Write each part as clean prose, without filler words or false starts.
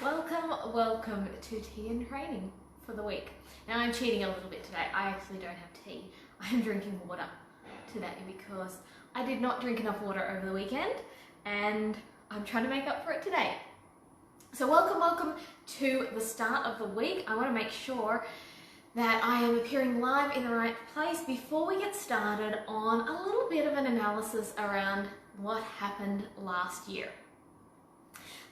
Welcome to tea and training for the week. Now I'm cheating a little bit today. I actually don't have tea. I'm drinking water today because I did not drink enough water over the weekend and I'm trying to make up for it today. So welcome to the start of the week. I want to make sure that I am appearing live in the right place before we get started on a little bit of an analysis around what happened last year.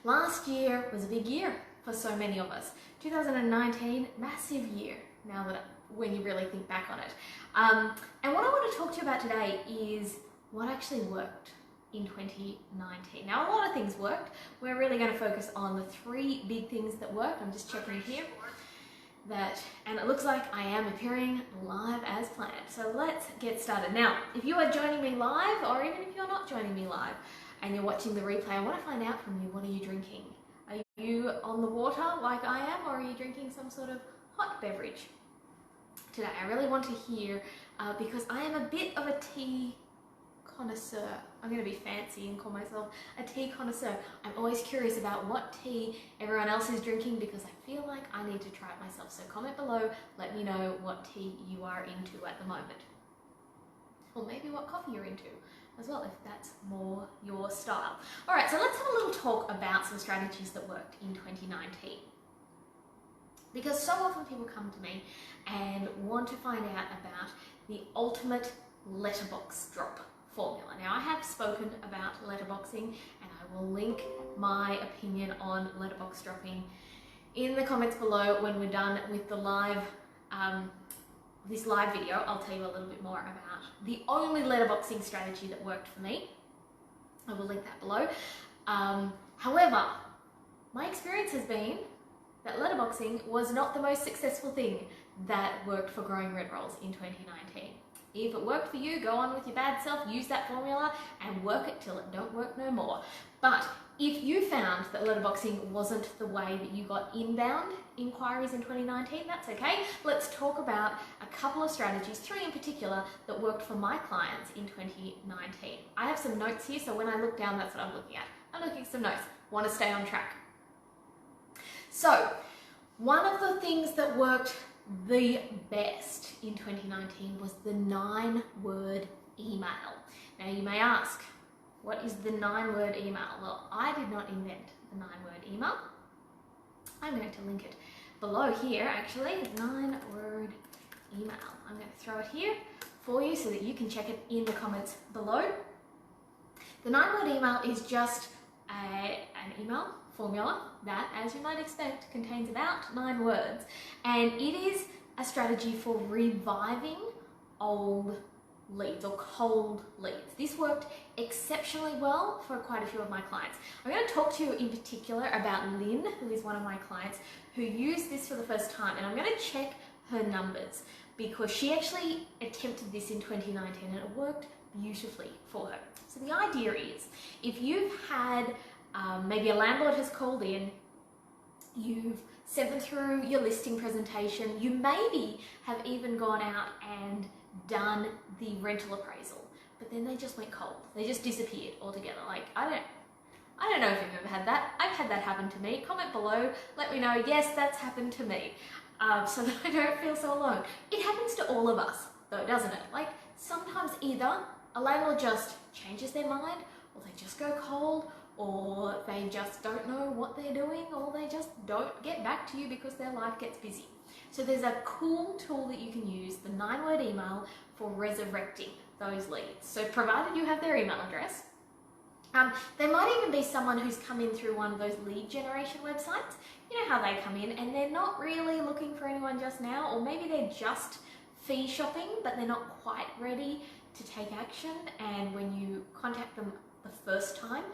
Last year was a big year for so many of us. 2019, massive year now that when you really think back on it. And what I want to talk to you about today is what actually worked in 2019. Now a lot of things worked. We're really going to focus on the three big things that worked. I'm just checking here. And it looks like I am appearing live as planned. So let's get started. Now, if you are joining me live, or even if you're not joining me live and you're watching the replay, I want to find out from you, what are you drinking? Are you on the water like I am, or are you drinking some sort of hot beverage today? I really want to hear, because I am a bit of a tea connoisseur. I'm going to be fancy and call myself a tea connoisseur. I'm always curious about what tea everyone else is drinking because I feel like I need to try it myself. So comment below, let me know what tea you are into at the moment. Or maybe what coffee you're into as well, if that's more your style. All right, so let's have a little talk about some strategies that worked in 2019. Because so often people come to me and want to find out about the ultimate letterbox drop formula. Now, I have spoken about letterboxing and I will link my opinion on letterbox dropping in the comments below when we're done with the live this live video. I'll tell you a little bit more about the only letterboxing strategy that worked for me. I will link that below. However, my experience has been that letterboxing was not the most successful thing that worked for growing red rolls in 2019. If it worked for you, go on with your bad self, use that formula and work it till it don't work no more. But if you found that letterboxing wasn't the way that you got inbound inquiries in 2019, that's okay. Let's talk about a couple of strategies, three in particular, that worked for my clients in 2019. I have some notes here, so when I look down, that's what I'm looking at. I'm looking at some notes. Want to stay on track. So, one of the things that worked the best in 2019 was the 9-word email. Now you may ask, what is the 9-word email? Well, I did not invent the 9-word email. I'm going to link it below here, actually. 9-word email. I'm going to throw it here for you so that you can check it in the comments below. The 9-word email is just an email formula that, as you might expect, contains about 9 words, and it is a strategy for reviving old leads or cold leads. This worked exceptionally well for quite a few of my clients. I'm going to talk to you in particular about Lynn, who is one of my clients who used this for the first time, and I'm going to check her numbers because she actually attempted this in 2019 and it worked beautifully for her. So the idea is, if you've had maybe a landlord has called in, you've sent them through your listing presentation, you maybe have even gone out and done the rental appraisal, but then they just went cold. They just disappeared altogether. Like, I don't know if you've ever had that. I've had that happen to me. Comment below, let me know, yes, that's happened to me, so that I don't feel so alone. It happens to all of us though, doesn't it? Like, sometimes either a landlord just changes their mind, or they just go cold, or they just don't know what they're doing, or they just don't get back to you because their life gets busy. So there's a cool tool that you can use, the 9-word email, for resurrecting those leads. So provided you have their email address, there might even be someone who's come in through one of those lead generation websites. You know how they come in and they're not really looking for anyone just now, or maybe they're just fee shopping, but they're not quite ready to take action. And when you contact them the first time,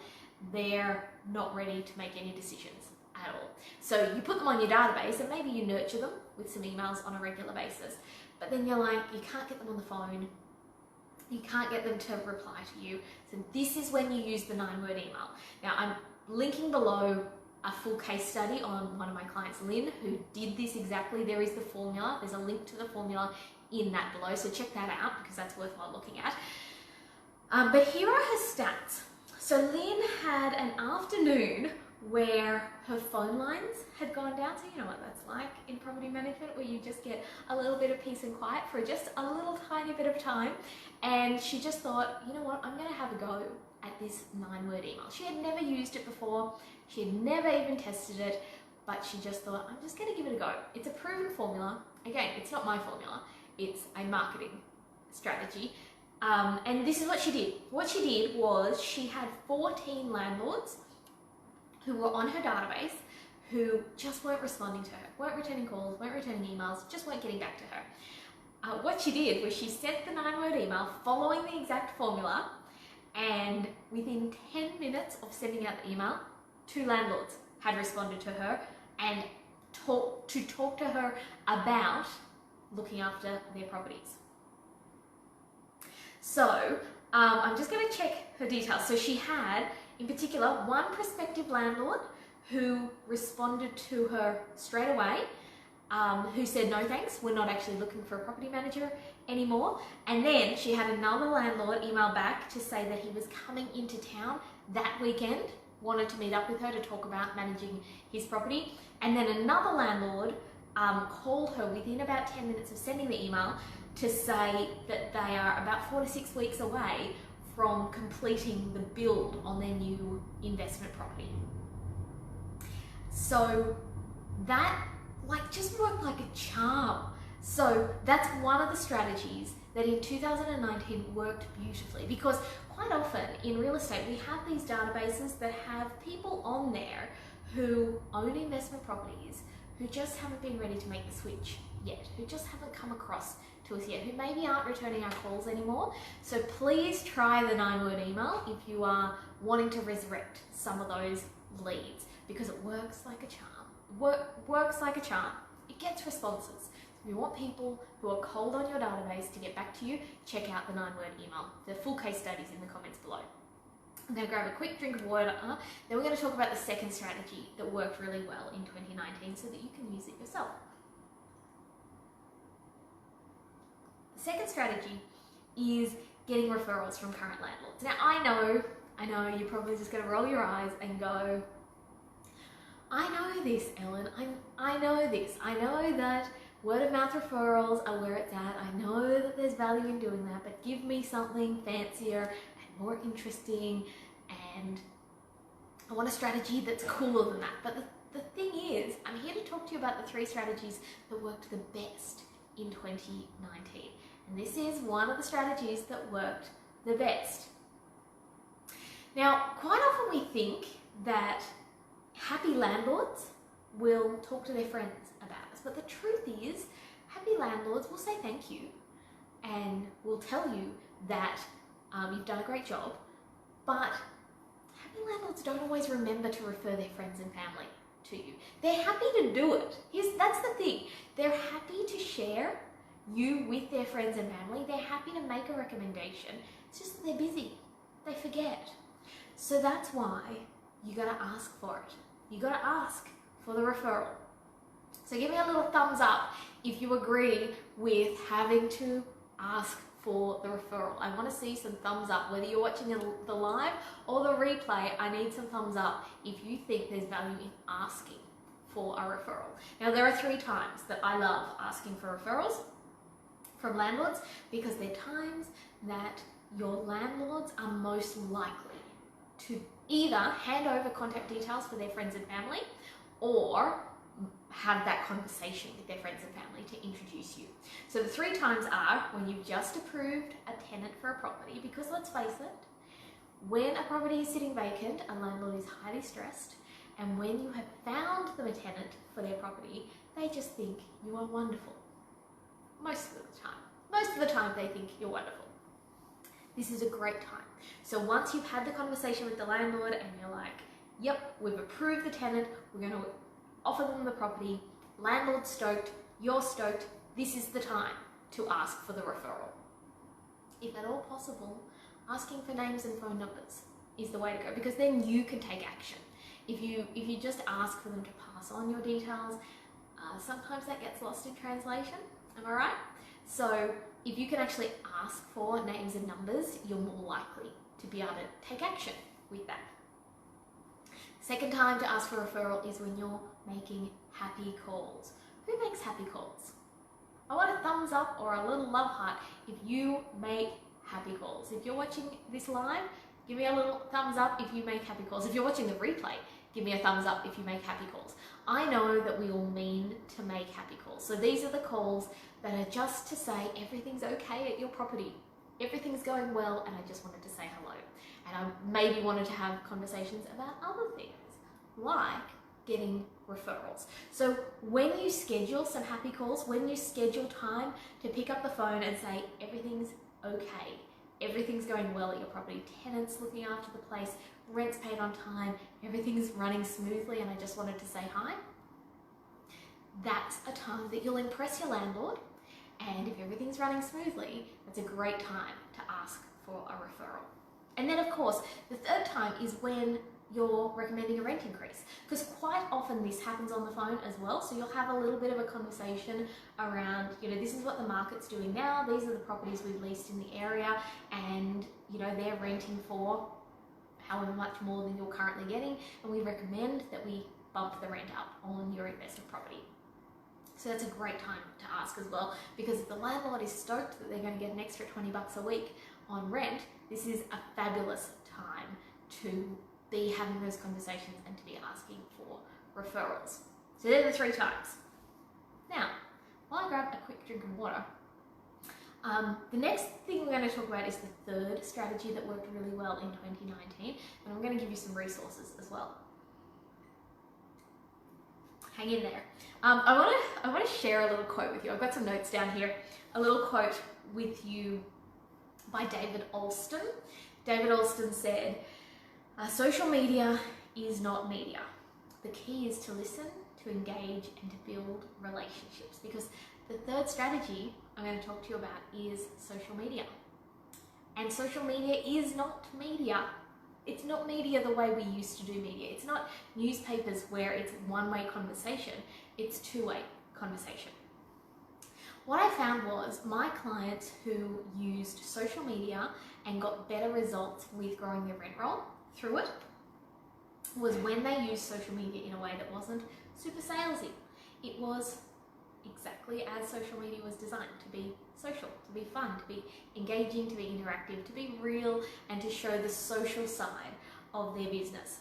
they're not ready to make any decisions at all. So you put them on your database and maybe you nurture them with some emails on a regular basis, but then you're like, you can't get them on the phone, you can't get them to reply to you. So this is when you use the 9-word email. Now I'm linking below a full case study on one of my clients, Lynn, who did this exactly. There is the formula, there's a link to the formula in that below, so check that out because that's worthwhile looking at. But here are her stats. So Lynn had an afternoon where her phone lines had gone down. So you know what that's like in property management, where you just get a little bit of peace and quiet for just a little tiny bit of time. And she just thought, you know what, I'm going to have a go at this 9-word email. She had never used it before. She had never even tested it, but she just thought, I'm just going to give it a go. It's a proven formula. Again, it's not my formula. It's a marketing strategy. And this is what she did. What she did was she had 14 landlords who were on her database who just weren't responding to her, weren't returning calls, weren't returning emails, just weren't getting back to her. What she did was she sent the 9-word email following the exact formula, and within 10 minutes of sending out the email, 2 landlords had responded to her and talk to her about looking after their properties. So I'm just going to check her details. So she had, in particular, one prospective landlord who responded to her straight away, who said, no thanks, we're not actually looking for a property manager anymore. And then she had another landlord email back to say that he was coming into town that weekend, wanted to meet up with her to talk about managing his property. And then another landlord called her within about 10 minutes of sending the email to say that they are about 4 to 6 weeks away from completing the build on their new investment property. So that just worked like a charm. So that's one of the strategies that in 2019 worked beautifully, because quite often in real estate we have these databases that have people on there who own investment properties who just haven't been ready to make the switch yet, who just haven't come across to us yet, who maybe aren't returning our calls anymore. So please try the 9-word email if you are wanting to resurrect some of those leads, because it works like a charm. Works like a charm. It gets responses. If you want people who are cold on your database to get back to you, check out the 9-word email. The full case studies in the comments below. I'm going to grab a quick drink of water, then we're going to talk about the second strategy that worked really well in 2019 so that you can use it yourself. The second strategy is getting referrals from current landlords. Now I know you're probably just going to roll your eyes and go, I know this, Ellen, I know this. I know that word of mouth referrals are where it's at. I know that there's value in doing that, but give me something fancier and more interesting, and I want a strategy that's cooler than that. But the thing is, I'm here to talk to you about the 3 strategies that worked the best in 2019. And this is one of the strategies that worked the best. Now, quite often we think that happy landlords will talk to their friends about us, but the truth is, happy landlords will say thank you and will tell you that you've done a great job, but happy landlords don't always remember to refer their friends and family to you. They're happy to do it. That's the thing. They're happy to share you with their friends and family. They're happy to make a recommendation. It's just that they're busy. They forget. So that's why you got to ask for it. You got to ask for the referral. So give me a little thumbs up if you agree with having to ask for the referral. I want to see some thumbs up, whether you're watching the live or the replay. I need some thumbs up if you think there's value in asking for a referral. Now there are 3 times that I love asking for referrals from landlords, because they're times that your landlords are most likely to either hand over contact details for their friends and family or have that conversation with their friends and family to introduce you. So the 3 times are when you've just approved a tenant for a property, because let's face it, when a property is sitting vacant, a landlord is highly stressed, and when you have found them a tenant for their property, they just think you are wonderful. Most of the time. Most of the time they think you're wonderful. This is a great time. So once you've had the conversation with the landlord and you're like, yep, we've approved the tenant, we're going to offer them the property, landlord's stoked, you're stoked, this is the time to ask for the referral. If at all possible, asking for names and phone numbers is the way to go, because then you can take action. If you just ask for them to pass on your details, sometimes that gets lost in translation, am I right? So if you can actually ask for names and numbers, you're more likely to be able to take action with that. Second time to ask for a referral is when you're making happy calls. Who makes happy calls? I want a thumbs up or a little love heart if you make happy calls. If you're watching this live, give me a little thumbs up if you make happy calls. If you're watching the replay, give me a thumbs up if you make happy calls. I know that we all mean to make happy calls. So these are the calls that are just to say everything's okay at your property. Everything's going well, and I just wanted to say hello. And I maybe wanted to have conversations about other things, like getting referrals. So when you schedule some happy calls, when you schedule time to pick up the phone and say everything's okay, everything's going well at your property, tenants looking after the place, rent's paid on time, everything's running smoothly, and I just wanted to say hi, that's a time that you'll impress your landlord. And if everything's running smoothly, that's a great time to ask for a referral. And then of course, the third time is when you're recommending a rent increase, because quite often this happens on the phone as well. So you'll have a little bit of a conversation around, this is what the market's doing now, these are the properties we've leased in the area, and they're renting for however much more than you're currently getting, and we recommend that we bump the rent up on your investment property. So that's a great time to ask as well, because if the landlord is stoked that they're going to get an extra 20 bucks a week on rent, this is a fabulous time to be having those conversations and to be asking for referrals. So they're the 3 times. Now, while I grab a quick drink of water, the next thing we're going to talk about is the third strategy that worked really well in 2019, and I'm going to give you some resources as well. Hang in there. I want to share a little quote with you. I've got some notes down here. A little quote with you by David Alston. David Alston said, social media is not media. The key is to listen, to engage, and to build relationships. Because the third strategy I'm going to talk to you about is social media. And social media is not media. It's not media the way we used to do media. It's not newspapers where it's one-way conversation. It's two-way conversation. What I found was my clients who used social media and got better results with growing their rent roll through it was when they used social media in a way that wasn't super salesy. It was exactly as social media was designed, to be social, to be fun, to be engaging, to be interactive, to be real, and to show the social side of their business.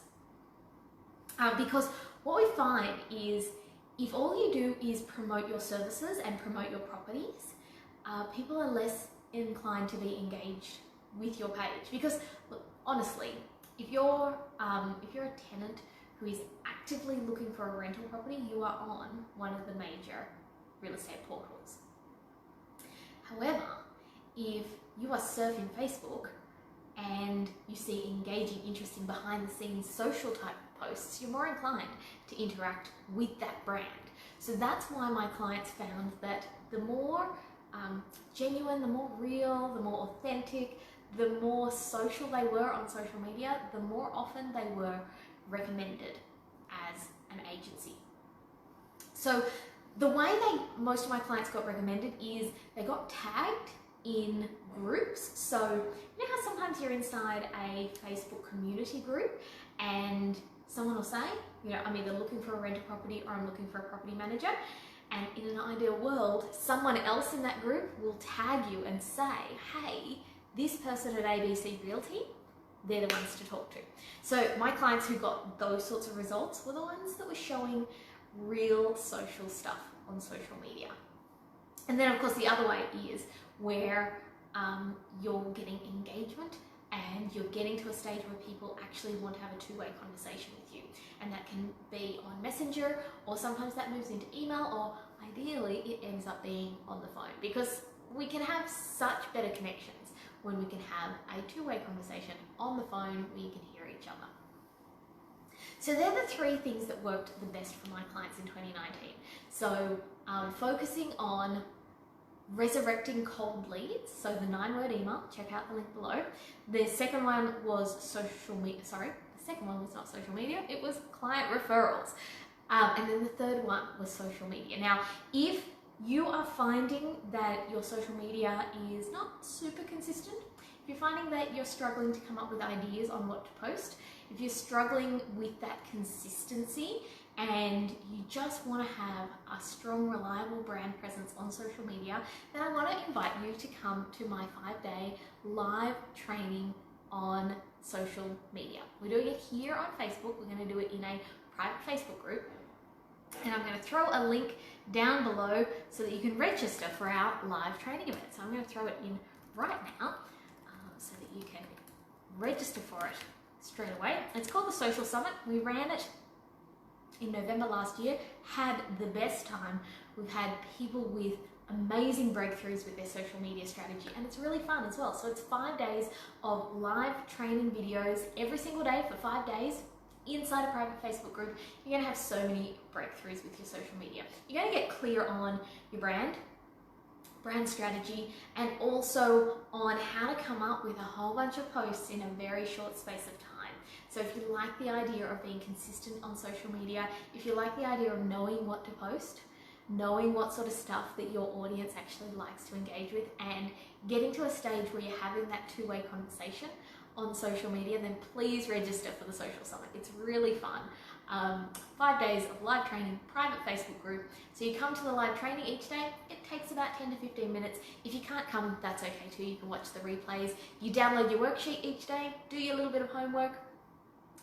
Because what we find is if all you do is promote your services and promote your properties, people are less inclined to be engaged with your page. Because look, honestly, if you're a tenant who is actively looking for a rental property, you are on one of the major real estate portals. However, if you are surfing Facebook and you see engaging, interesting, behind the scenes social type posts, you're more inclined to interact with that brand. So that's why my clients found that the more genuine, the more real, the more authentic, the more social they were on social media, the more often they were recommended as an agency. So the way most of my clients got recommended is they got tagged in groups. So you know how sometimes you're inside a Facebook community group and someone will say, I'm either looking for a rental property or I'm looking for a property manager. And in an ideal world, someone else in that group will tag you and say, hey, this person at ABC Realty, they're the ones to talk to. So my clients who got those sorts of results were the ones that were showing real social stuff on social media. And then of course the other way is where you're getting engagement and you're getting to a stage where people actually want to have a two-way conversation with you. And that can be on Messenger, or sometimes that moves into email, or ideally it ends up being on the phone, because we can have such better connections when we can have a two-way conversation on the phone where you can hear each other. So they're the 3 things that worked the best for my clients in 2019. So focusing on resurrecting cold leads, so the 9-word email, check out the link below. The second one was social media, the second one was not social media, it was client referrals. And then the third one was social media. Now, if you are finding that your social media is not super consistent, If you're finding that you're struggling to come up with ideas on what to post, if you're struggling with that consistency and you just want to have a strong, reliable brand presence on social media, then I want to invite you to come to my 5-day live training on social media. We're doing it here on Facebook. We're going to do it in a private Facebook group. And I'm going to throw a link down below so that you can register for our live training event. So I'm going to throw it in right now so that you can register for it straight away. It's called the Social Summit. We ran it in November last year, had the best time. We've had people with amazing breakthroughs with their social media strategy, and it's really fun as well. So it's 5 days of live training videos every single day for 5 days inside a private Facebook group. You're going to have so many breakthroughs with your social media. You're going to get clear on your brand strategy, and also on how to come up with a whole bunch of posts in a very short space of time. So if you like the idea of being consistent on social media, if you like the idea of knowing what to post, knowing what sort of stuff that your audience actually likes to engage with, and getting to a stage where you're having that two-way conversation on social media, then please register for the Social Summit. It's really fun. 5 days of live training, private Facebook group. So you come to the live training each day. It takes about 10 to 15 minutes. If you can't come, that's okay too. You can watch the replays. You download your worksheet each day, do your little bit of homework.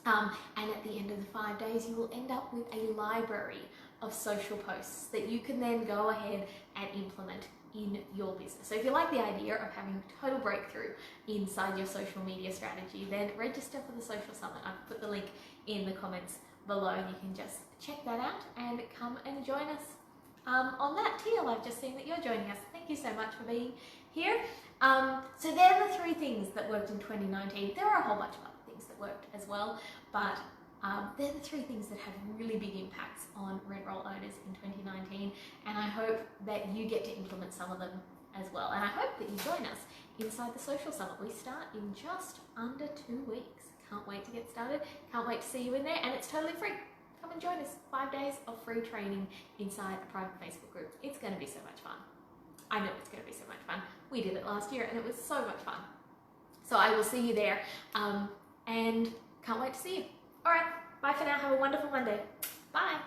And at the end of the 5 days, you will end up with a library of social posts that you can then go ahead and implement in your business. So if you like the idea of having total breakthrough inside your social media strategy, then register for the Social Summit. I've put the link in the comments below. You can just check that out and come and join us on that. Teal, I've just seen that you're joining us. Thank you so much for being here. So they're the 3 things that worked in 2019. There are a whole bunch of other things that worked as well, but they're the 3 things that had really big impacts on rent roll owners in 2019, and I hope that you get to implement some of them as well. And I hope that you join us inside the Social Summit. We start in just under 2 weeks. Can't wait to get started. Can't wait to see you in there, and it's totally free. Come and join us. 5 days of free training inside a private Facebook group. It's going to be so much fun. I know it's going to be so much fun. We did it last year, and it was so much fun. So I will see you there, and can't wait to see you. All right, bye for now. Have a wonderful Monday. Bye.